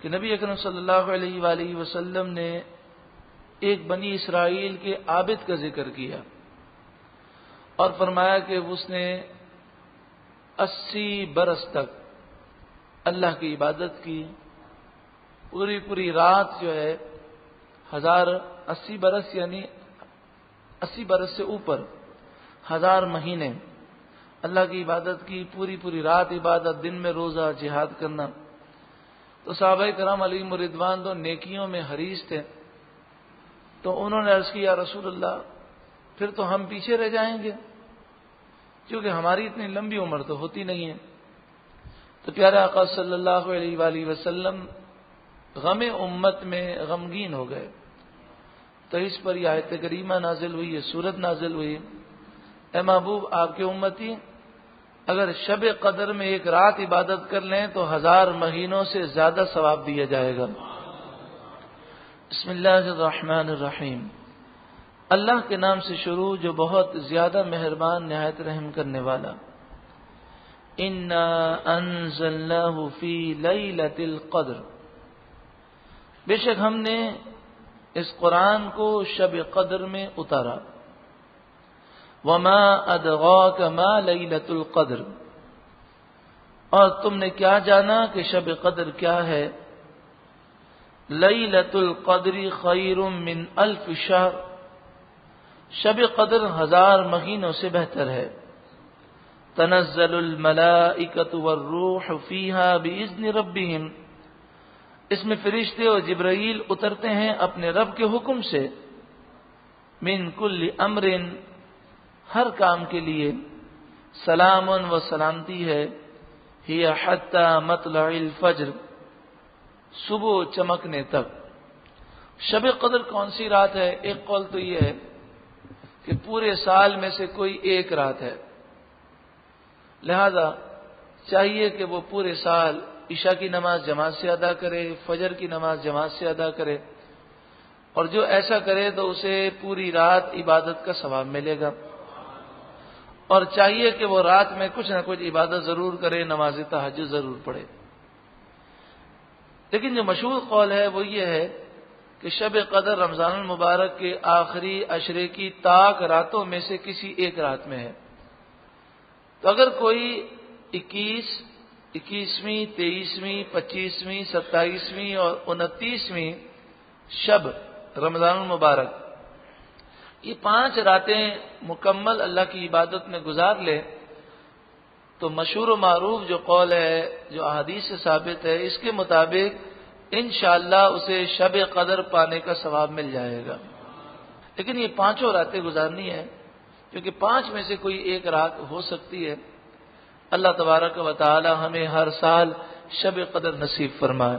کہ نبی اکرم صلی اللہ علیہ وآلہ وسلم نے ایک بنی اسرائیل کے عابد کا ذکر کیا اور فرمایا کہ اس نے 80 برس تک اللہ کی عبادت کی، پوری رات جو ہے 80 برس یعنی 80 برس سے اوپر 1000 مہینے اللہ کی عبادت کی، پوری رات عبادت، دن میں روزہ، جہاد کرنا۔ تو صحابہ کرام علیہم رضوان تو نیکیوں میں حریص تھے، تو انہوں نے عرض کیا یا رسول اللہ پھر تو ہم پیچھے رہ جائیں گے، کیونکہ ہماری اتنی لمبی عمر تو ہوتی نہیں ہے۔ تو پیارے آقا صلی اللہ علیہ وآلہ وسلم غم امت میں غمگین ہو گئے، تو اس پر یہ آیت کریمہ نازل ہوئی، یہ سورت نازل ہوئی، اے محبوب آپ کے امتی اگر شب قدر میں ایک رات عبادت کر لیں تو 1000 مہینوں سے زیادہ ثواب دیا جائے گا۔ بسم اللہ الرحمن الرحیم، اللہ کے نام سے شروع جو بہت زیادہ مہربان نہایت رحم کرنے والا۔ انا انزلناہ فی لیلۃ القدر، بے شک ہم نے اس قرآن کو شب قدر میں اتارا۔ وما ادراک ما لیلۃ القدر، اور تم نے کیا جانا کہ شب قدر کیا ہے؟ لیلۃ القدر خیر من 1000 شہر، شب قدر 1000 مہینوں سے بہتر ہے۔ تنزل الملائکۃ والروح فیہا باذن ربہم، اس میں فرشتے اور جبرائیل اترتے ہیں اپنے رب کے حکم سے۔ من کل امر، ہر کام کے لیے۔ سلام و سلامتی ہے۔ ہی حتی مطلع الفجر، صبح چمکنے تک۔ شب قدر کون سی رات ہے؟ ایک قول تو یہ ہے کہ پورے سال میں سے کوئی ایک رات ہے، لہذا چاہیے کہ وہ پورے سال عشاء کی نماز جماعت سے ادا کرے، فجر کی نماز جماعت سے ادا کرے، اور جو ایسا کرے تو اسے پوری رات عبادت کا ثواب ملے گا، اور چاہیے کہ وہ رات میں کچھ نہ کچھ عبادت ضرور کرے، نماز تہجد ضرور پڑھے۔ لیکن جو مشہور قول ہے وہ یہ ہے کہ شب قدر رمضان المبارک کے آخری عشرے کی طاق راتوں میں سے کسی ایک رات میں ہے۔ تو اگر کوئی 21ویں، 23ویں، 25ویں، 27ویں اور 29ویں شب رمضان المبارک، یہ 5 راتیں مکمل اللہ کی عبادت میں گزار لے تو مشہور و معروف جو قول ہے، جو احادیث سے ثابت ہے، اس کے مطابق انشاءاللہ اسے شب قدر پانے کا ثواب مل جائے گا۔ لیکن یہ 5 راتیں گزارنی ہے، کیونکہ 5 میں سے کوئی ایک رات ہو سکتی ہے۔ اللہ تبارک و تعالی ہمیں ہر سال شب قدر نصیب فرمائے۔